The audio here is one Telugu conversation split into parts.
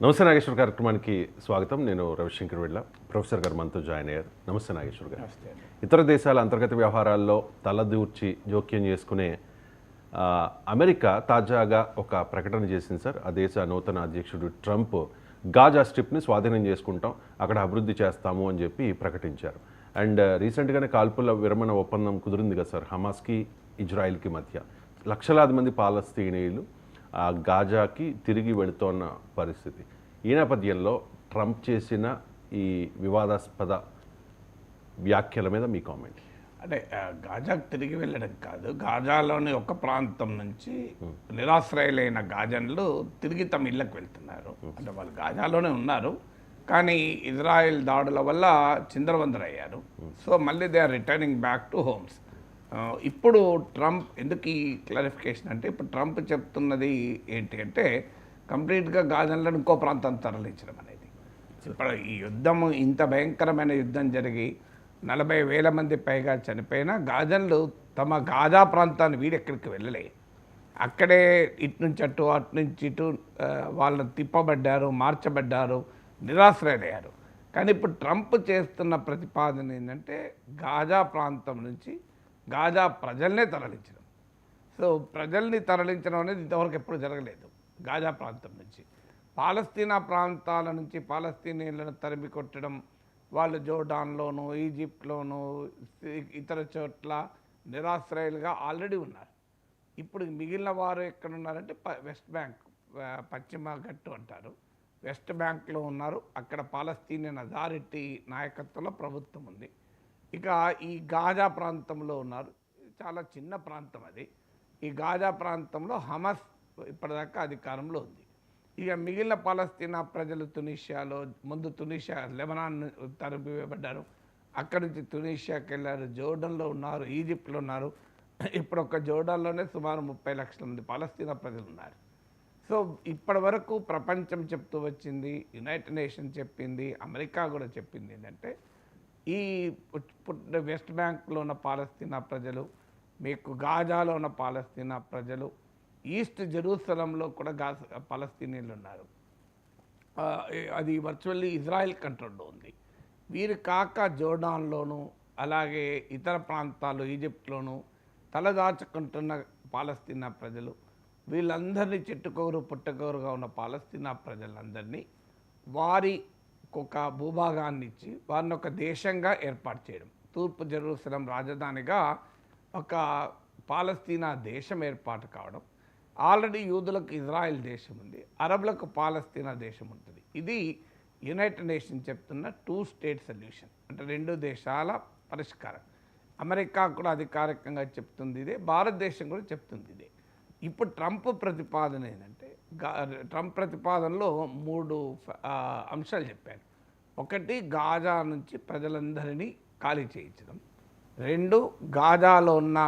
నమస్తే నాగేశ్వర్ కార్యక్రమానికి స్వాగతం. నేను రవిశంకర్ వెళ్ళ ప్రొఫెసర్ గారు మనతో జాయిన్ అయ్యారు. నమస్తే నాగేశ్వర్ గారు. ఇతర దేశాల అంతర్గత వ్యవహారాల్లో తలదూర్చి జోక్యం చేసుకునే అమెరికా తాజాగా ఒక ప్రకటన చేసింది సార్. ఆ దేశ నూతన అధ్యక్షుడు ట్రంప్ గాజా స్ట్రిప్ని స్వాధీనం చేసుకుంటాం, అక్కడ అభివృద్ధి చేస్తాము అని చెప్పి ప్రకటించారు. అండ్ రీసెంట్గానే కాల్పుల విరమణ ఒప్పందం కుదిరింది కదా సార్, హమాస్కి ఇజ్రాయిల్కి మధ్య. లక్షలాది మంది పాలస్తీనీయులు గాజాకి తిరిగి వెళుతోన్న పరిస్థితి. ఈ నేపథ్యంలో ట్రంప్ చేసిన ఈ వివాదాస్పద వ్యాఖ్యల మీద మీ కామెంట్. అంటే గాజాకు తిరిగి వెళ్ళడం కాదు, గాజాలోని ఒక ప్రాంతం నుంచి నిరాశ్రయులైన గాజన్లు తిరిగి తమ ఇళ్ళకు వెళ్తున్నారు. అంటే వాళ్ళు గాజాలోనే ఉన్నారు, కానీ ఇజ్రాయెల్ దాడుల వల్ల చిందరవందరయ్యారు. సో మళ్ళీ they are returning back to homes. ఇప్పుడు ట్రంప్ ఎందుకు ఈ క్లారిఫికేషన్ అంటే, ఇప్పుడు ట్రంప్ చెప్తున్నది ఏంటి అంటే కంప్లీట్గా గాజన్లను ఇంకో ప్రాంతం తరలించడం అనేది. ఇప్పుడు ఈ యుద్ధం ఇంత భయంకరమైన యుద్ధం జరిగి 40,000 మంది పైగా చనిపోయినా గాజన్లు తమ గాజా ప్రాంతాన్ని వీడెక్కడికి వెళ్ళలే. అక్కడే ఇటు నుంచి అటు అటు నుంచి ఇటు వాళ్ళు తిప్పబడ్డారు, మార్చబడ్డారు, నిరాశ్రయులయ్యారు. కానీ ఇప్పుడు ట్రంప్ చేస్తున్న ప్రతిపాదన ఏంటంటే గాజా ప్రాంతం నుంచి గాజా ప్రజల్నే తరలించడం. సో ప్రజల్ని తరలించడం అనేది ఇంతవరకు ఎప్పుడు జరగలేదు. గాజా ప్రాంతం నుంచి పాలస్తీనా ప్రాంతాల నుంచి పాలస్తీనీయులను తరిమి కొట్టడం, వాళ్ళు జోర్డాన్లోను, ఈజిప్ట్లోను, ఇతర చోట్ల నిరాశ్రయులుగా ఆల్రెడీ ఉన్నారు. ఇప్పుడు మిగిలిన వారు ఎక్కడున్నారంటే వెస్ట్ బ్యాంక్, పశ్చిమ ఘట్టు అంటారు, వెస్ట్ బ్యాంక్లో ఉన్నారు. అక్కడ పాలస్తీనియన్ అథారిటీ నాయకత్వంలో ప్రభుత్వం ఉంది. ఇక ఈ గాజా ప్రాంతంలో ఉన్నారు. చాలా చిన్న ప్రాంతం అది. ఈ గాజా ప్రాంతంలో హమాస్ ఇప్పటిదాకా అధికారంలో ఉంది. ఇక మిగిలిన పాలస్తీనా ప్రజలు తునీషియాలో, ముందు తునీషియా లెబనాన్ తరిమివేయబడ్డారు, అక్కడి నుంచి తునీషియాకి వెళ్ళారు, జోర్డన్లో ఉన్నారు, ఈజిప్ట్లో ఉన్నారు. ఇప్పుడు ఒక జోర్డన్లోనే సుమారు 30 లక్షల మంది పాలస్తీనా ప్రజలు ఉన్నారు. సో ఇప్పటి వరకు ప్రపంచం చెప్తూ వచ్చింది, యునైటెడ్ నేషన్ చెప్పింది, అమెరికా కూడా చెప్పింది ఏంటంటే ఈ వెస్ట్ బ్యాంక్లో ఉన్న పాలస్తీనా ప్రజలు, మీకు గాజాలో ఉన్న పాలస్తీనా ప్రజలు, ఈస్ట్ జెరూసలంలో కూడా పాలస్తీనీయులు ఉన్నారు. అది వర్చువల్లీ ఇజ్రాయెల్ కంట్రోల్లో ఉంది. వీరు కాక జోర్డాన్లోను, అలాగే ఇతర ప్రాంతాలు ఈజిప్ట్లోను తలదాచుకుంటున్న పాలస్తీనా ప్రజలు, వీళ్ళందరినీ చెట్టుకోరు పుట్టకోరుగా ఉన్న పాలస్తీనా ప్రజలందరినీ వారి ఒక భూభాగాన్ని ఇచ్చి వారిని ఒక దేశంగా ఏర్పాటు చేయడం, తూర్పు జెరూసలం రాజధానిగా ఒక పాలస్తీనా దేశం ఏర్పాటు కావడం. ఆల్రెడీ యూదులకు ఇజ్రాయెల్ దేశం ఉంది, అరబులకు పాలస్తీనా దేశం ఉంటుంది. ఇది యునైటెడ్ నేషన్ చెప్తున్న 2 స్టేట్ సొల్యూషన్, అంటే 2 దేశాల పరిష్కారం. అమెరికా కూడా అధికారికంగా చెప్తుంది ఇదే, భారతదేశం కూడా చెప్తుంది ఇదే. ఇప్పుడు ట్రంప్ ప్రతిపాదన ఏంటంటే, ట్రంప్ ప్రతిపాదనలో 3 అంశాలు చెప్పారు. ఒకటి, గాజా నుంచి ప్రజలందరినీ ఖాళీ చేయించడం. 2, గాజాలో ఉన్న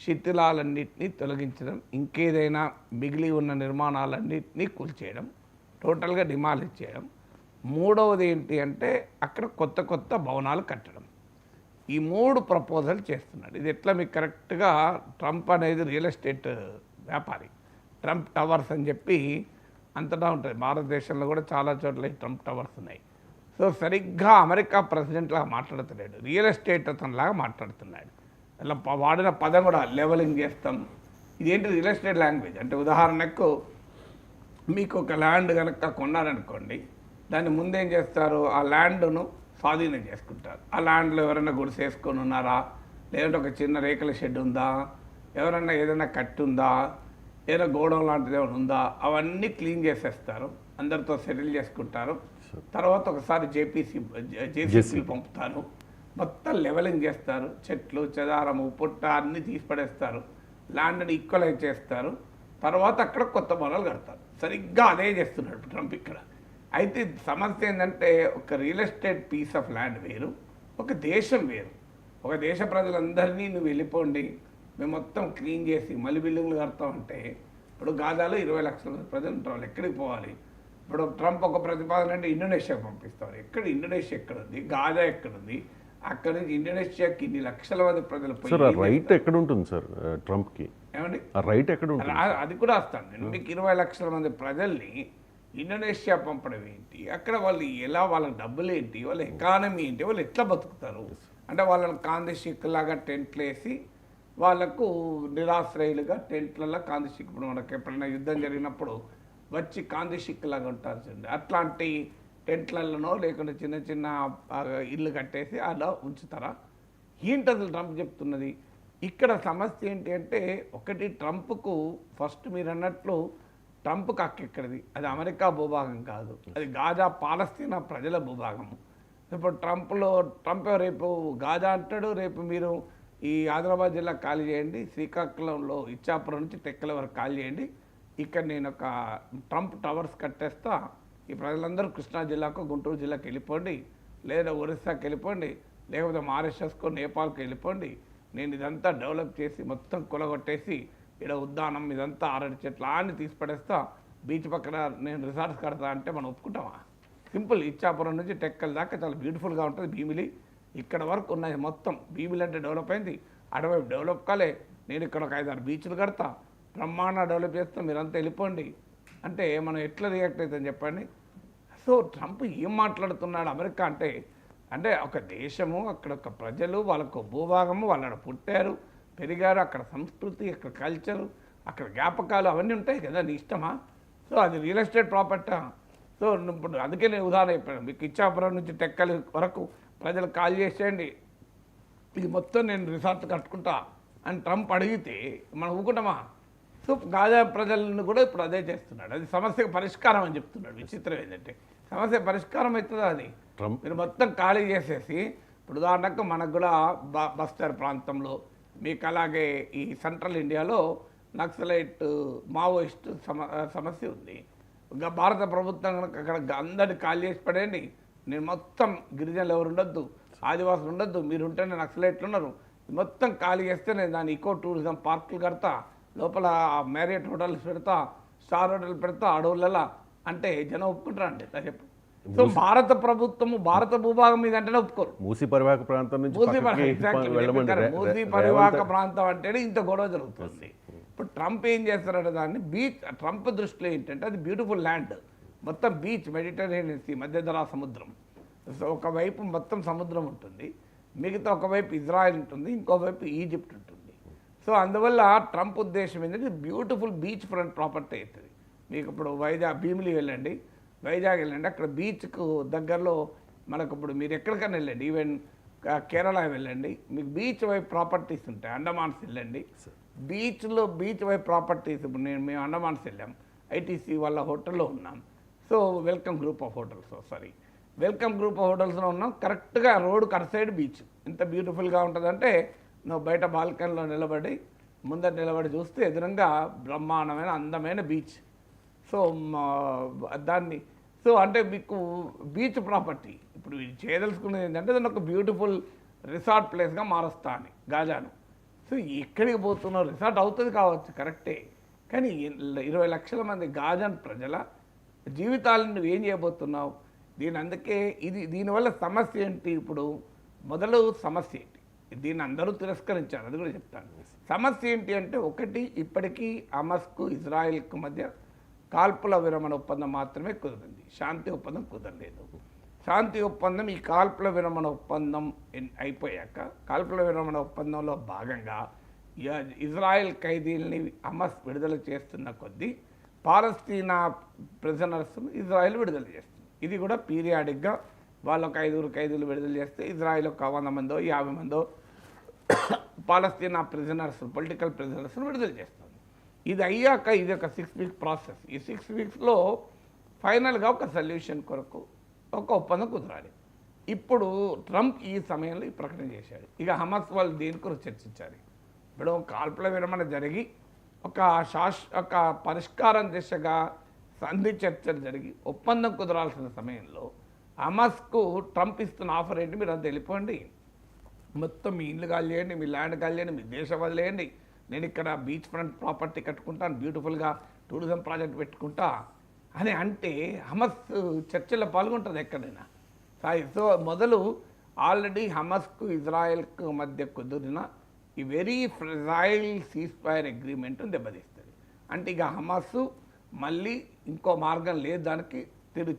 శిథిలాలన్నింటినీ తొలగించడం, ఇంకేదైనా మిగిలి ఉన్న నిర్మాణాలన్నింటినీ కూల్చేయడం, టోటల్గా డిమాలిష్ చేయడం. 3వది ఏంటి అంటే అక్కడ కొత్త కొత్త భవనాలు కట్టడం. ఈ 3 ప్రపోజల్ చేస్తున్నాడు. ఇది ఎట్లా మీకు కరెక్ట్గా, ట్రంప్ అనేది రియల్ ఎస్టేట్ వ్యాపారి. ట్రంప్ టవర్స్ అని చెప్పి అంతటా ఉంటుంది. భారతదేశంలో కూడా చాలా చోట్ల ట్రంప్ టవర్స్ ఉన్నాయి. సో సరిగ్గా అమెరికా ప్రెసిడెంట్లా మాట్లాడుతున్నాడు, రియల్ ఎస్టేట్ అతనిలాగా మాట్లాడుతున్నాడు. అలా వాడిన పదం కూడా లెవలింగ్ చేస్తాం. ఇదేంటి రియల్ ఎస్టేట్ లాంగ్వేజ్ అంటే, ఉదాహరణకు మీకు ఒక ల్యాండ్ కనుక కొన్నారనుకోండి, దాన్ని ముందేం చేస్తారు, ఆ ల్యాండ్ను స్వాధీనం చేసుకుంటారు. ఆ ల్యాండ్లో ఎవరైనా గుడిసె వేసుకొని ఉన్నారా, లేదంటే ఒక చిన్న రేకుల షెడ్ ఉందా, ఎవరన్నా ఏదైనా కట్టి ఉందా, ఏదైనా గోడం లాంటిది ఏమైనా ఉందా, అవన్నీ క్లీన్ చేసేస్తారు, అందరితో సెటిల్ చేసుకుంటారు. తర్వాత ఒకసారి జేసీబీ పంపుతారు, మొత్తం లెవెలింగ్ చేస్తారు, చెట్లు చెదారము పుట్ట అన్నీ తీసి పడేస్తారు, ల్యాండ్ని ఈక్వలైజ్ చేస్తారు. తర్వాత అక్కడ కొత్త భవనాలు కడతారు. సరిగ్గా అదే చేస్తున్నాడు ట్రంప్ ఇక్కడ. అయితే సమస్య ఏంటంటే, ఒక real estate piece of land వేరు, ఒక దేశం వేరు. ఒక దేశ ప్రజలందరినీ నువ్వు వెళ్ళిపోండి, మేము మొత్తం క్లీన్ చేసి మళ్ళీ బిల్డింగ్లు కడతామంటే, ఇప్పుడు గాజాలో 20 లక్షల మంది ప్రజలు ఉంటారు, వాళ్ళు ఎక్కడికి పోవాలి? ఇప్పుడు ట్రంప్ ఒక ప్రతిపాదన అంటే ఇండోనేషియాకి పంపిస్తారు. ఎక్కడ ఇండోనేషియా ఎక్కడుంది, గాజా ఎక్కడుంది? అక్కడి నుంచి ఇండోనేషియాకి ఇన్ని లక్షల మంది ప్రజలు పోయి రైట్ ఎక్కడ ఉంటుంది సార్ ట్రంప్కి? ఏమండి రైట్ ఎక్కడ ఉంటుంది? అది కూడా వస్తాను నేను. మీకు 20 లక్షల మంది ప్రజల్ని ఇండోనేషియా పంపడం ఏంటి, అక్కడ వాళ్ళు ఎలా, వాళ్ళ డబ్బులు ఏంటి, వాళ్ళ ఎకానమీ ఏంటి, వాళ్ళు ఎట్లా బతుకుతారు అంటే వాళ్ళని కాందిశిక్ లాగా టెంట్లు వేసి వాళ్ళకు నిరాశ్రయులుగా టెంట్లలో కాందిశిక్, ఇప్పుడు మనకి ఎప్పుడైనా యుద్ధం జరిగినప్పుడు వచ్చి కాందిశిక్ లాగా ఉంటారు చూడండి, అట్లాంటి టెంట్లలోనో లేకుంటే చిన్న చిన్న ఇల్లు కట్టేసి అలా ఉంచుతారా? ఏంటి అసలు ట్రంప్ చెప్తున్నది? ఇక్కడ సమస్య ఏంటి అంటే, ఒకటి ట్రంప్కు ఫస్ట్ మీరు అన్నట్లు ట్రంప్కి హక్కు అది అమెరికా భూభాగం కాదు, అది గాజా పాలస్తీనా ప్రజల భూభాగము. ఇప్పుడు ట్రంప్ రేపు గాజా అంటాడు, రేపు మీరు ఈ ఆదిలాబాద్ జిల్లా ఖాళీ చేయండి, శ్రీకాకుళంలో ఇచ్చాపురం నుంచి టెక్కల వరకు ఖాళీ చేయండి, ఇక్కడ నేను ఒక ట్రంప్ టవర్స్ కట్టేస్తా, ఈ ప్రజలందరూ కృష్ణా జిల్లాకు గుంటూరు జిల్లాకు వెళ్ళిపోండి, లేదా ఒరిస్సాకి వెళ్ళిపోండి, లేకపోతే మారిషస్కో నేపాల్కి వెళ్ళిపోండి, నేను ఇదంతా డెవలప్ చేసి మొత్తం కొలగొట్టేసి ఇక్కడ ఉద్యానం ఇదంతా ఆరడి చెట్లు అన్ని తీసి పడేస్తా, బీచ్ పక్కన నేను రిసార్ట్స్ కడతా అంటే మనం ఒప్పుకుంటామా? సింపుల్, ఇచ్చాపురం నుంచి టెక్కల దాకా చాలా బ్యూటిఫుల్గా ఉంటుంది భీమిలి, ఇక్కడ వరకు ఉన్నాయి మొత్తం. భీమిలి అంటే డెవలప్ అయింది, అటువైపు డెవలప్ కాలే, నేను ఇక్కడ ఒక 5-6 బీచ్లు కడతా, బ్రహ్మాండ డెవలప్ చేస్తాం, మీరంతా వెళ్ళిపోండి అంటే మనం ఎట్లా రియాక్ట్ అవుతుందని చెప్పండి. సో ట్రంప్ ఏం మాట్లాడుతున్నాడు? అమెరికా అంటే అంటే ఒక దేశము, అక్కడ ఒక ప్రజలు, వాళ్ళకు భూభాగము, వాళ్ళు పుట్టారు పెరిగారు, అక్కడ సంస్కృతి, అక్కడ కల్చరు, అక్కడ జ్ఞాపకాలు అవన్నీ ఉంటాయి కదా, నీ ఇష్టమా? సో అది రియల్ ఎస్టేట్ ప్రాపర్టీ. సో ఇప్పుడు అందుకే నేను ఉదాహరణ చెప్పాను మీకు, ఇచ్చాపురం నుంచి టెక్కలి వరకు ప్రజలు కాల్ చేసేయండి, ఇది మొత్తం నేను రిసార్ట్ కట్టుకుంటా అని ట్రంప్ అడిగితే మనం ఊకుంటామా? సో గాజా ప్రజలను కూడా ఇప్పుడు అదే చేస్తున్నాడు, అది సమస్యకు పరిష్కారం అని చెప్తున్నాడు. విచిత్రం ఏంటంటే సమస్య పరిష్కారం అవుతుందా? అది మీరు మొత్తం ఖాళీ చేసేసి, ఇప్పుడు ఉదాహరణకు మనకు కూడా బస్తర్ ప్రాంతంలో, మీకు అలాగే ఈ సెంట్రల్ ఇండియాలో నక్సలైట్ మావోయిస్ట్ సమస్య ఉంది. భారత ప్రభుత్వం కనుక అక్కడ అందరినీ ఖాళీ చేసి పడేయండి, నేను మొత్తం గిరిజనులు ఎవరు ఉండొద్దు, ఆదివాసులు ఉండొద్దు, మీరు ఉంటేనే నక్సలైట్లు ఉన్నారు, మొత్తం ఖాళీ చేస్తే నేను దాన్ని ఈకో టూరిజం పార్కులు కడతా, లోపల మ్యారియట్ హోటల్స్ పెడతా, స్టార్ హోటల్ పెడతా అడవులలో అంటే జనం ఒప్పుకుంటారా అంటే చెప్పు. సో భారత ప్రభుత్వము భారత భూభాగం మీద అంటేనే ఒప్పుకోరు. మూసీ పరివాహక ప్రాంతం నుంచి మూసీ పరివాహక ప్రాంతం అంటేనే ఇంత గొడవ జరుగుతుంది. ఇప్పుడు ట్రంప్ ఏం చేస్తారంటే దాన్ని ట్రంప్ దృష్టిలో ఏంటంటే అది బ్యూటిఫుల్ ల్యాండ్, మొత్తం బీచ్, మెడిటరేనియన్ సీ, మధ్యధరా సముద్రం. సో ఒకవైపు మొత్తం సముద్రం ఉంటుంది, మిగతా ఒకవైపు ఇజ్రాయెల్ ఉంటుంది, ఇంకోవైపు ఈజిప్ట్ ఉంటుంది. సో అందువల్ల ట్రంప్ ఉద్దేశం ఏంటంటే బ్యూటిఫుల్ బీచ్ ఫ్రంట్ ప్రాపర్టీ అవుతుంది. మీకు ఇప్పుడు భీమిలి వెళ్ళండి, వైజాగ్ వెళ్ళండి, అక్కడ బీచ్కు దగ్గరలో మనకు ఇప్పుడు మీరు ఎక్కడికైనా వెళ్ళండి, ఈవెన్ కేరళ వెళ్ళండి, మీకు బీచ్ వైపు ప్రాపర్టీస్ ఉంటాయి. అండమాన్స్ వెళ్ళండి, బీచ్ వైపు ప్రాపర్టీస్. ఇప్పుడు మేము అండమాన్స్ వెళ్ళాం, ఐటీసీ వాళ్ళ హోటల్లో ఉన్నాం. సో వెల్కమ్ గ్రూప్ ఆఫ్ హోటల్స్లో ఉన్నాం, కరెక్ట్గా రోడ్డుకి అటు సైడ్ బీచ్. ఎంత బ్యూటిఫుల్గా ఉంటుందంటే నువ్వు బయట బాల్కనీలో ముందర నిలబడి చూస్తే ఎదురుగా బ్రహ్మాండమైన అందమైన బీచ్. సో దాన్ని అంటే మీకు బీచ్ ప్రాపర్టీ ఇప్పుడు చేయదలుచుకున్నది ఏంటంటే దాన్ని ఒక బ్యూటిఫుల్ రిసార్ట్ ప్లేస్గా మారుస్తా అని గాజాను. సో ఎక్కడికి పోతున్నావు? రిసార్ట్ అవుతుంది కావచ్చు కరెక్టే, కానీ 20 లక్షల మంది గాజాన్ ప్రజల జీవితాలను నువ్వు ఏం చేయబోతున్నావు? అందుకే దీనివల్ల సమస్య ఏంటి? ఇప్పుడు మొదలు సమస్య ఏంటి? దీన్ని అందరూ తిరస్కరించారు, అది కూడా చెప్తాను. సమస్య ఏంటి అంటే, ఒకటి ఇప్పటికీ హమాస్కు ఇజ్రాయెల్కు మధ్య కాల్పుల విరమణ ఒప్పందం మాత్రమే కుదిరింది, శాంతి ఒప్పందం కుదరలేదు. శాంతి ఒప్పందం, ఈ కాల్పుల విరమణ ఒప్పందం అయిపోయాక కాల్పుల విరమణ ఒప్పందంలో భాగంగా ఇజ్రాయెల్ ఖైదీల్ని హమాస్ విడుదల చేస్తున్న కొద్దీ పాలస్తీనా ప్రిజనర్స్ను ఇజ్రాయెల్ విడుదల చేస్తుంది. ఇది కూడా పీరియాడిక్గా వాళ్ళొక 5 ఖైదీలు విడుదల చేస్తే ఇజ్రాయెల్ ఒక 100 మందో 50 మందో పాలస్తీనా ప్రిజనర్స్, పొలిటికల్ ప్రిజనర్స్ను విడుదల చేస్తుంది. ఇది అయ్యాక ఇది ఒక 6 వీక్ ప్రాసెస్. ఈ 6 వీక్స్లో ఫైనల్గా ఒక సొల్యూషన్ కొరకు ఒక ఒప్పందం కుదరాలి. ఇప్పుడు ట్రంప్ ఈ సమయంలో ఈ ప్రకటన చేశాడు. ఇక హమాస్ వాళ్ళు దేని కొరకు చర్చించాలి? ఇప్పుడు కాల్పుల విరమణ జరిగి ఒక పరిష్కారం దిశగా సంధి చర్చలు జరిగి ఒప్పందం కుదరాల్సిన సమయంలో హమాస్కు ట్రంప్ ఇస్తున్న ఆఫర్ ఏంటి? మీరు అంతా వెళ్ళిపోండి, మొత్తం మీ ఇల్లు కాల్ చేయండి, మీ ల్యాండ్ కాల్ చేయండి, మీ దేశం వదిలేయండి, నేను ఇక్కడ బీచ్ ఫ్రంట్ ప్రాపర్టీ కట్టుకుంటాను, బ్యూటిఫుల్గా టూరిజం ప్రాజెక్ట్ పెట్టుకుంటా అని అంటే హమాస్ చర్చలో పాల్గొంటుంది ఎక్కడైనా. సో మొదలు ఆల్రెడీ హమాస్కు ఇజ్రాయెల్కు మధ్య కుదిరిన ఈ వెరీ ఫ్రెజైల్ సీజ్ ఫైర్ అగ్రిమెంట్ను దెబ్బతీస్తుంది. అంటే ఇక హమాస్ మళ్ళీ ఇంకో మార్గం లేదు, దానికి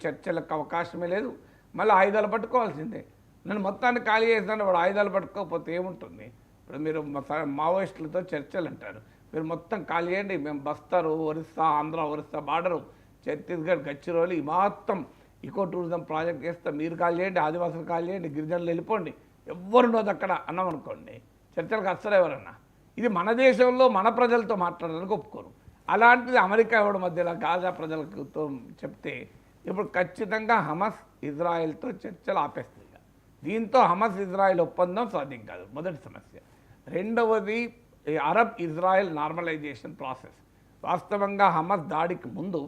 చర్చలకు అవకాశమే లేదు, మళ్ళీ ఆయుధాలు పట్టుకోవాల్సిందే. నన్ను మొత్తాన్ని ఖాళీ చేస్తాను, వాడు ఆయుధాలు పట్టుకోకపోతే ఏముంటుంది? ఇప్పుడు మీరు మావోయిస్టులతో చర్చలు అంటారు, మీరు మొత్తం ఖాళీ చేయండి, మేము బస్తారు, ఒరిస్సా, ఆంధ్ర ఒరిస్సా బార్డరు, ఛత్తీస్గఢ్, గచ్చిరోలి మొత్తం ఈకో టూరిజం ప్రాజెక్ట్ చేస్తే మీరు ఖాళీ చేయండి, ఆదివాసులు ఖాళీ చేయండి, గిరిజనులు వెళ్ళిపోండి, ఎవ్వరున్నది అక్కడ అన్నాం అనుకోండి, చర్చలకు వస్తారు ఎవరన్నా. ఇది మన దేశంలో మన ప్రజలతో మాట్లాడడానికి ఒప్పుకోరు. అలాంటిది అమెరికా ఎవరి మధ్యలో గాజా ప్రజలతో చెప్తే ఇప్పుడు ఖచ్చితంగా హమస్ ఇజ్రాయెల్తో చర్చలు ఆపేస్తుంది. దీంతో హమస్ ఇజ్రాయెల్ ఒప్పందం సాధ్యం కాదు, మొదటి సమస్య. రెండవది అరబ్ ఇజ్రాయెల్ నార్మలైజేషన్ ప్రాసెస్. వాస్తవంగా హమస్ దాడికి ముందు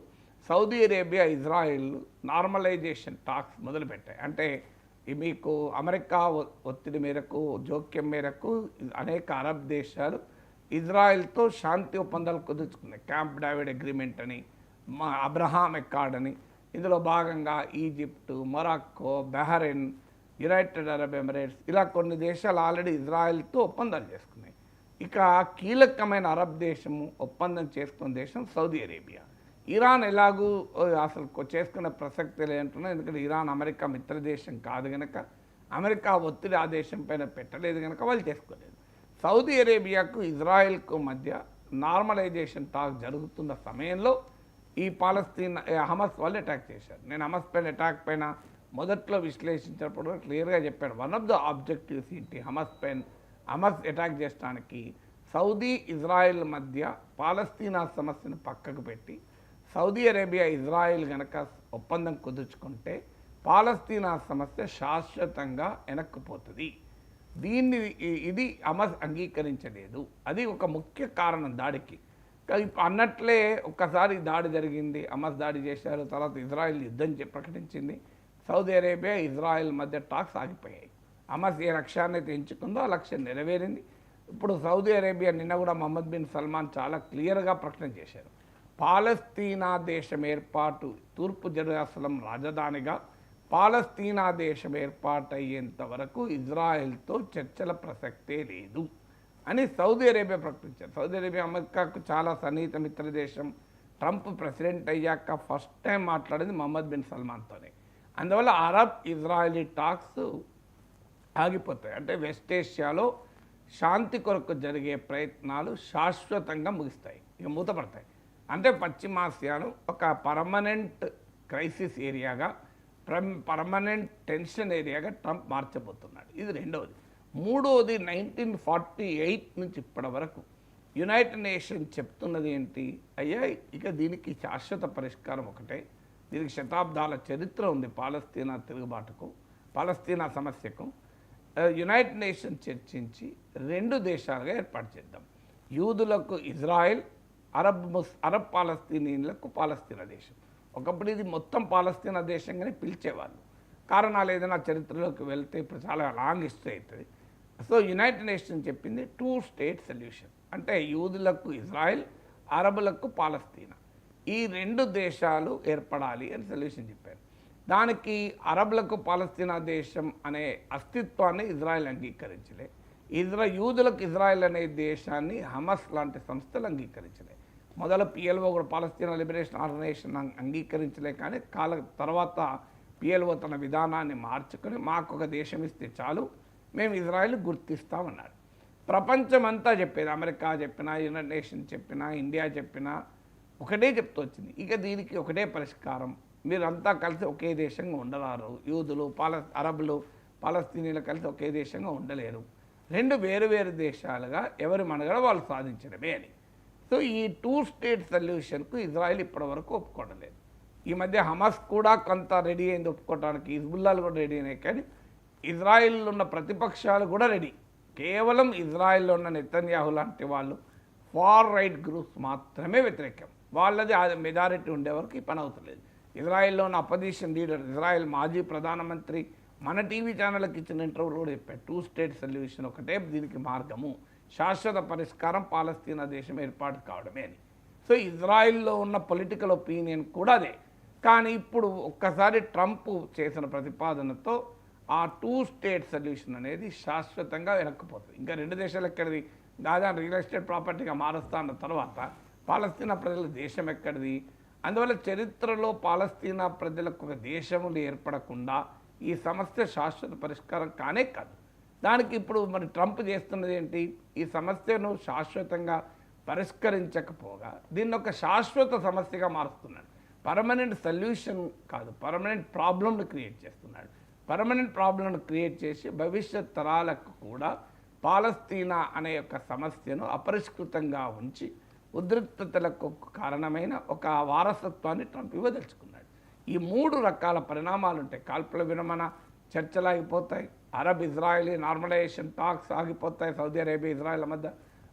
Saudi Arabia, Israel normalization talks మొదలుపెట్టాయి. అంటే మీకు అమెరికా ఒత్తిడి మేరకు, జోక్యం మేరకు అనేక అరబ్ దేశాలు ఇజ్రాయెల్తో శాంతి ఒప్పందాలు కుదుర్చుకున్నాయి. క్యాంప్ డేవిడ్ అగ్రిమెంట్ అని, అబ్రహాం ఎక్కార్డ్ అని. ఇందులో భాగంగా Egypt, మొరాక్కో, Bahrain, United Arab Emirates ఇలా కొన్ని దేశాలు ఆల్రెడీ ఇజ్రాయెల్తో ఒప్పందాలు చేసుకున్నాయి. ఇక కీలకమైన అరబ్ దేశము ఒప్పందం చేసుకున్న దేశం సౌదీ అరేబియా. ఇరాన్ ఎలాగూ అసలు చేసుకునే ప్రసక్తి లేదంటున్నా, ఎందుకంటే ఇరాన్ అమెరికా మిత్ర దేశం కాదు కనుక, అమెరికా ఒత్తిడి ఆ దేశం పైన పెట్టలేదు కనుక వాళ్ళు చేసుకోలేదు. సౌదీ అరేబియాకు ఇజ్రాయెల్కు మధ్య నార్మలైజేషన్ టాక్ జరుగుతున్న సమయంలో ఈ పాలస్తీన్ హమస్ వాళ్ళు అటాక్ చేశారు. నేను హమస్ పైన అటాక్ పైన మొదట్లో విశ్లేషించినప్పుడు క్లియర్గా చెప్పాను. వన్ ఆఫ్ ద ఆబ్జెక్టివ్స్ ఏంటి హమస్ అటాక్ చేయడానికి, సౌదీ ఇజ్రాయెల్ మధ్య పాలస్తీనా సమస్యను పక్కకు పెట్టి సౌదీ అరేబియా ఇజ్రాయెల్ కనుక ఒప్పందం కుదుర్చుకుంటే పాలస్తీనా సమస్య శాశ్వతంగా వెనక్కిపోతుంది. ఇది హమస్ అంగీకరించలేదు. అది ఒక ముఖ్య కారణం దాడికి. అన్నట్లే ఒక్కసారి దాడి జరిగింది, హమస్ దాడి చేశారు, తర్వాత ఇజ్రాయెల్ యుద్ధం ప్రకటించింది, సౌదీ అరేబియా ఇజ్రాయెల్ మధ్య టాక్స్ ఆగిపోయాయి. హమస్ ఏ లక్ష్యాన్ని అయితే ఎంచుకుందో ఆ లక్ష్యం నెరవేరింది. ఇప్పుడు సౌదీ అరేబియా నిన్న కూడా మొహమ్మద్ బిన్ సల్మాన్ చాలా క్లియర్గా ప్రకటన చేశారు. పాలస్తీనా దేశం ఏర్పాటు, తూర్పు జెరూసలం రాజధానిగా పాలస్తీనా దేశం ఏర్పాటు అయ్యేంత వరకు ఇజ్రాయెల్తో చర్చల ప్రసక్తే లేదు అని సౌదీ అరేబియా ప్రకటించారు. సౌదీ అరేబియా అమెరికాకు చాలా సన్నిహిత మిత్ర దేశం. ట్రంప్ ప్రెసిడెంట్ అయ్యాక ఫస్ట్ టైం మాట్లాడింది మొహమ్మద్ బిన్ సల్మాన్తోనే. అందువల్ల అరబ్ ఇజ్రాయలీ టాక్స్ ఆగిపోతాయి. అంటే వెస్ట్ ఏషియాలో శాంతి కొరకు జరిగే ప్రయత్నాలు శాశ్వతంగా ముగిస్తాయి, ఇక మూతపడతాయి. అంటే పశ్చిమాసియాను ఒక పర్మనెంట్ క్రైసిస్ ఏరియాగా, పర్మనెంట్ టెన్షన్ ఏరియాగా ట్రంప్ మార్చబోతున్నాడు. ఇది రెండవది. మూడవది 1948 నుంచి ఇప్పటి వరకు యునైటెడ్ నేషన్ చెప్తున్నది ఏంటి? అయ్యా ఇక దీనికి శాశ్వత పరిష్కారం ఒకటే. దీనికి శతాబ్దాల చరిత్ర ఉంది. పాలస్తీనా తిరుగుబాటుకు, పాలస్తీనా సమస్యకు యునైటెడ్ నేషన్ చర్చించి రెండు దేశాలుగా ఏర్పాటు చేద్దాం. యూదులకు ఇజ్రాయెల్, అరబ్ పాలస్తీనీయులకు పాలస్తీనా దేశం. ఒకప్పుడు ఇది మొత్తం పాలస్తీనా దేశంగానే పిలిచేవాళ్ళు. కారణాలు ఏదైనా చరిత్రలోకి వెళ్తే ఇప్పుడు చాలా లాంగ్ హిస్టరీ అవుతుంది. సో యునైటెడ్ నేషన్ చెప్పింది 2 స్టేట్ సొల్యూషన్. అంటే యూదులకు ఇజ్రాయెల్, అరబులకు పాలస్తీనా, ఈ రెండు దేశాలు ఏర్పడాలి అని సొల్యూషన్ చెప్పారు. దానికి అరబులకు పాలస్తీనా దేశం అనే అస్తిత్వాన్ని ఇజ్రాయెల్ అంగీకరించలే. యూదులకు ఇజ్రాయెల్ అనే దేశాన్ని హమస్ లాంటి సంస్థలు అంగీకరించలే. మొదలు పిఎల్ఓ కూడా పాలస్తీనా లిబరేషన్ ఆర్గనైజేషన్ అంగీకరించలే. కానీ తర్వాత పిఎల్ఓ తన విధానాన్ని మార్చుకొని మాకు ఒక దేశం ఇస్తే చాలు, మేము ఇజ్రాయెల్ గుర్తిస్తామన్నారు. ప్రపంచమంతా చెప్పేది, అమెరికా చెప్పినా, యునైటెడ్ నేషన్ చెప్పినా, ఇండియా చెప్పినా ఒకటే చెప్తూ వచ్చింది. ఇక దీనికి ఒకటే పరిష్కారం, మీరంతా కలిసి ఒకే దేశంగా ఉండరారు. యూదులు, అరబులు, పాలస్తీనీలు కలిసి ఒకే దేశంగా ఉండలేరు. రెండు వేరు వేరు దేశాలుగా ఎవరి మనుగడ వాళ్ళు సాధించడమే అని. సో ఈ 2 స్టేట్ సొల్యూషన్కు ఇజ్రాయెల్ ఇప్పటివరకు ఒప్పుకోవడం లేదు. ఈ మధ్య హమస్ కూడా కొంత రెడీ అయింది ఒప్పుకోవడానికి, హిజ్బుల్లాలు కూడా రెడీ అయినాయి. కానీ ఇజ్రాయెల్లో ఉన్న ప్రతిపక్షాలు కూడా రెడీ. కేవలం ఇజ్రాయెల్లో ఉన్న నెతన్యాహు లాంటి వాళ్ళు, ఫార్ రైట్ గ్రూప్స్ మాత్రమే వ్యతిరేకం. వాళ్ళది మెజారిటీ ఉండే వరకు ఈ పని అవుతలేదు. ఇజ్రాయెల్లో ఉన్న అపోజిషన్ లీడర్, ఇజ్రాయెల్ మాజీ ప్రధానమంత్రి మన టీవీ ఛానళ్ళకి ఇచ్చిన ఇంటర్వ్యూలో కూడా చెప్పారు, 2 స్టేట్ సొల్యూషన్ ఒకటే దీనికి మార్గము, శాశ్వత పరిష్కారం పాలస్తీనా దేశం ఏర్పాటు కావడమే అని. సో ఇజ్రాయెల్లో ఉన్న పొలిటికల్ ఒపీనియన్ కూడా అదే. కానీ ఇప్పుడు ఒక్కసారి ట్రంప్ చేసిన ప్రతిపాదనతో ఆ 2 స్టేట్ సొల్యూషన్ అనేది శాశ్వతంగా వెనక్కిపోతుంది. ఇంకా రెండు దేశాలు ఎక్కడిది? గాజా రియల్ ఎస్టేట్ ప్రాపర్టీగా మారుస్తా అన్న తర్వాత పాలస్తీనా ప్రజల దేశం ఎక్కడిది అందువల్ల చరిత్రలో పాలస్తీనా ప్రజలకు ఒక దేశములు ఏర్పడకుండా ఈ సమస్య శాశ్వత పరిష్కారం కానే కాదు. దానికి ఇప్పుడు మరి ట్రంప్ చేస్తున్నది ఏంటి? ఈ సమస్యను శాశ్వతంగా పరిష్కరించకపోగా దీన్ని ఒక శాశ్వత సమస్యగా మారుస్తున్నాడు. పర్మనెంట్ సొల్యూషన్ కాదు, పర్మనెంట్ ప్రాబ్లంను క్రియేట్ చేస్తున్నాడు. పర్మనెంట్ ప్రాబ్లంను క్రియేట్ చేసి భవిష్యత్ తరాలకు కూడా పాలస్తీనా అనే యొక్క సమస్యను అపరిష్కృతంగా ఉంచి ఉద్రిక్తతలకు కారణమైన ఒక వారసత్వాన్ని ట్రంప్ ఇవ్వదలుచుకున్నాడు. ఈ 3 రకాల పరిణామాలు ఉంటాయి. కాల్పుల విరమణ చర్చలు ఆగిపోతాయి, అరబ్ ఇజ్రాయలీ నార్మలైజేషన్ టాక్స్ ఆగిపోతాయి, సౌదీ అరేబియా ఇజ్రాయెల్ మధ్య.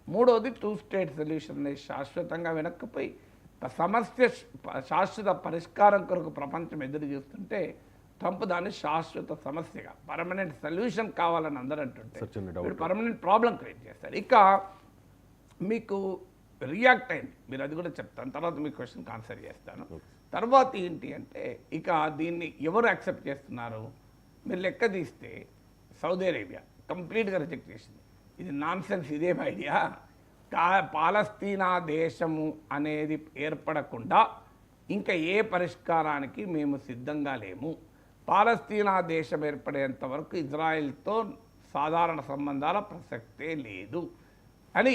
మూడోది 2 స్టేట్ సొల్యూషన్ అనేది శాశ్వతంగా వెనక్కిపోయి సమస్య శాశ్వత పరిష్కారం కొరకు ప్రపంచం ఎదురు చూస్తుంటే ట్రంప్ దాన్ని శాశ్వత సమస్యగా పర్మనెంట్ సొల్యూషన్ కావాలని అందరూ అంటుంటే వీడు పర్మనెంట్ ప్రాబ్లం క్రియేట్ చేస్తారు. ఇక మీకు రియాక్ట్ అయింది, మీరు అది కూడా చెప్తాను, తర్వాత మీ క్వశ్చన్కి ఆన్సర్ చేస్తాను. తర్వాత ఏంటి అంటే ఇక దీన్ని ఎవరు యాక్సెప్ట్ చేస్తున్నారు? మీరు లెక్క తీస్తే సౌదీ అరేబియా కంప్లీట్గా రిజెక్ట్ చేసింది. ఇది నాన్సెన్స్, ఇదేం ఐడియా, పాలస్తీనా దేశము అనేది ఏర్పడకుండా ఇంకా ఏ పరిష్కారానికి మేము సిద్ధంగా లేము, పాలస్తీనా దేశం ఏర్పడేంత వరకు ఇజ్రాయెల్తో సాధారణ సంబంధాల ప్రసక్తే లేదు అని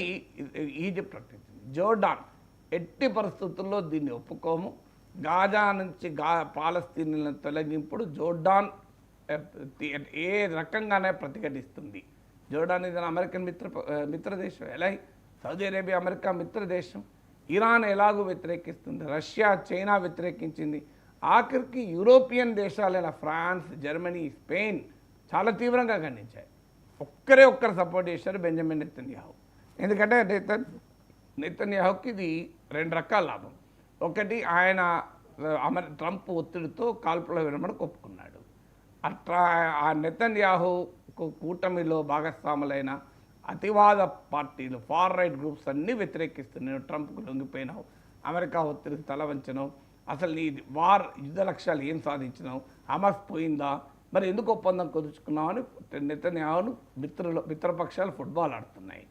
ఈజిప్ట్ ప్రకటించింది. జోర్డాన్ ఎట్టి పరిస్థితుల్లో దీన్ని ఒప్పుకోము, గాజా నుంచి పాలస్తీనాలను తొలగింపుడు జోర్డాన్ ఏ రకంగానే ప్రతిఘటిస్తుంది. జోర్డాన్ ఇది అమెరికన్ మిత్రదేశం, ఎలా సౌదీ అరేబియా అమెరికా మిత్రదేశం. ఇరాన్ ఎలాగూ వ్యతిరేకిస్తుంది, రష్యా చైనా వ్యతిరేకించింది, ఆఖరికి యూరోపియన్ దేశాలైన ఫ్రాన్స్ జర్మనీ స్పెయిన్ చాలా తీవ్రంగా ఖండించాయి. ఒక్కరు సపోర్ట్ చేశారు, బెంజమిన్ నెతన్యాహు. ఎందుకంటే నెతన్యాహుకి ఇది 2 రకాల లాభం. ఒకటి, ఆయన ట్రంప్ ఒత్తిడితో కాల్పుల విరమణకు ఒప్పుకున్నాడు. అట్లా ఆ నెతన్యాహు కూటమిలో భాగస్వాములైన అతివాద పార్టీలు ఫార్ రైట్ గ్రూప్స్ అన్నీ వ్యతిరేకిస్తున్నాయి. ట్రంప్కు లొంగిపోయినావు, అమెరికా ఒత్తిడికి తల వంచినావు, అసలు నీ యుద్ధ లక్ష్యాలు ఏం సాధించినావు, హమాస్ పోయిందా, మరి ఎందుకు ఒప్పందం కుదుర్చుకున్నావు అని నెతన్యాహును మిత్రపక్షాలు ఫుట్బాల్ ఆడుతున్నాయి.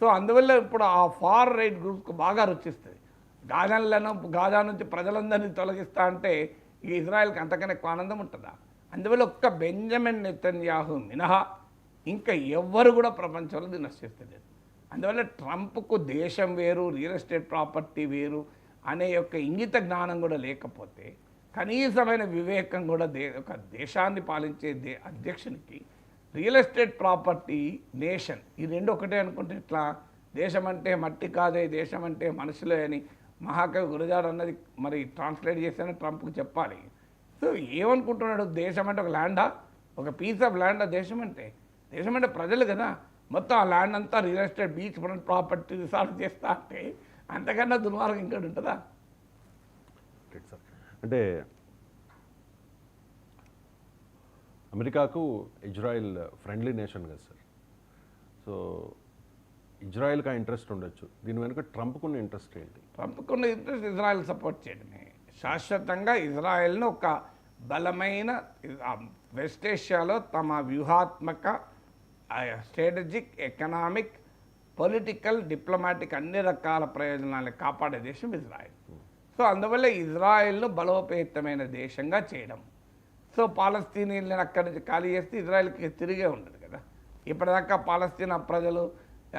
సో అందువల్ల ఇప్పుడు ఆ ఫార్ రైట్ గ్రూప్స్కు బాగా రుచిస్తుంది. గాజా నుంచి ప్రజలందరినీ తొలగిస్తా అంటే ఇక ఇజ్రాయెల్కి అంతకన్నా ఎక్కువ ఆనందం ఉంటుందా? అందువల్ల ఒక్క బెంజమిన్ నెతన్యాహు మినహా ఇంకా ఎవ్వరు కూడా ప్రపంచంలో దీన్ని నశిస్తలేదు. అందువల్ల ట్రంప్కు దేశం వేరు, రియల్ ఎస్టేట్ ప్రాపర్టీ వేరు అనే యొక్క ఇంగిత జ్ఞానం కూడా లేకపోతే, కనీసమైన వివేకం కూడా ఒక దేశాన్ని పాలించే అధ్యక్షునికి రియల్ ఎస్టేట్ ప్రాపర్టీ నేషన్ ఈ 2 ఒకటే అనుకుంటే ఇట్లా దేశం అంటే మట్టి కాదే, దేశం అంటే మనుషులే అని మహాకవి గురజాడ అన్నది మరి ట్రాన్స్లేట్ చేస్తేనే ట్రంప్కి చెప్పాలి. సో ఏమనుకుంటున్నాడు, దేశం అంటే ఒక ల్యాండా, ఒక పీస్ ఆఫ్ ల్యాండా దేశం అంటే? దేశం అంటే ప్రజలు కదా, మొత్తం ఆ ల్యాండ్ అంతా real estate beach front property resort చేస్తా అంటే అంతకన్నా దుర్మార్గం ఇంకోటి ఉంటుందా? అంటే అమెరికాకు ఇజ్రాయెల్ ఫ్రెండ్లీ నేషన్ కదా సార్. సో ఇజ్రాయెల్కి ఆ ఇంట్రెస్ట్ ఉండొచ్చు, దీని వెనుక ట్రంప్కున్న ఇంట్రెస్ట్ ఏంటి? ట్రంప్కున్న ఇంట్రెస్ట్ ఇజ్రాయెల్ సపోర్ట్ చేయడమే. శాశ్వతంగా ఇజ్రాయెల్ను ఒక బలమైన వెస్ట్ ఏషియాలో తమ వ్యూహాత్మక స్ట్రాటజిక్ ఎకనామిక్ పొలిటికల్ డిప్లొమాటిక్ అన్ని రకాల ప్రయోజనాలను కాపాడే దేశం ఇజ్రాయెల్. సో అందువల్ల ఇజ్రాయెల్ను బలోపేతమైన దేశంగా చేయడం. సో పాలస్తీనీలను అక్కడి నుంచి ఖాళీ చేస్తే ఇజ్రాయెల్కి తిరిగే ఉండదు కదా. ఇప్పటిదాకా పాలస్తీనా ప్రజలు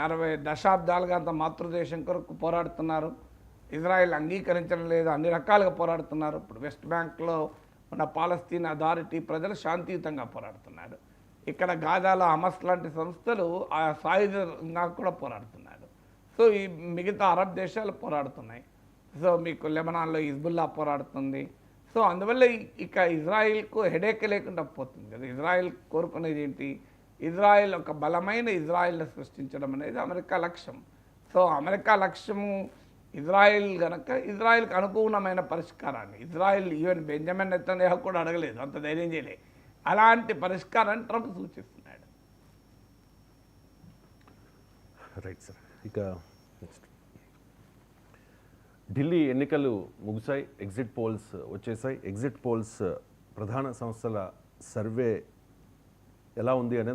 60 దశాబ్దాలుగా అంత మాతృదేశం కొరకు పోరాడుతున్నారు, ఇజ్రాయెల్ అంగీకరించడం లేదు, అన్ని రకాలుగా పోరాడుతున్నారు. ఇప్పుడు వెస్ట్ బ్యాంక్లో ఉన్న పాలస్తీన్ అథారిటీ ప్రజలు శాంతియుతంగా పోరాడుతున్నారు. ఇక్కడ గాజాలో హమస్ లాంటి సంస్థలు ఆ సాయుధంగా కూడా పోరాడుతున్నారు. సో ఈ మిగతా అరబ్ దేశాలు పోరాడుతున్నాయి. సో మీకు లెబనాన్లో హిజ్బుల్లా పోరాడుతుంది. సో అందువల్ల ఇక ఇజ్రాయిల్కు హెడేక్ లేకుండా పోతుంది కదా. ఇజ్రాయిల్ కోరుకునేది ఏంటి? ఇజ్రాయిల్ ఒక బలమైన ఇజ్రాయిల్ని సృష్టించడం అనేది అమెరికా లక్ష్యం. సో అమెరికా లక్ష్యము ఇజ్రాయిల్ కనుక ఇజ్రాయిల్కి అనుకూలమైన పరిష్కారాన్ని ఇజ్రాయిల్ ఈవెన్ బెంజమిన్ నెతన్యాహు కూడా అడగలేదు, అంత ధైర్యం చేయలేదు. అలాంటి పరిష్కారాన్ని ట్రంప్ సూచిస్తున్నాడు. Right sir. ఇక నెక్స్ట్ ఢిల్లీ ఎన్నికలు ముగిశాయి, ఎగ్జిట్ పోల్స్ వచ్చేసాయి. ఎగ్జిట్ పోల్స్ ప్రధాన సంస్థల సర్వే ఎలా ఉంది అనేది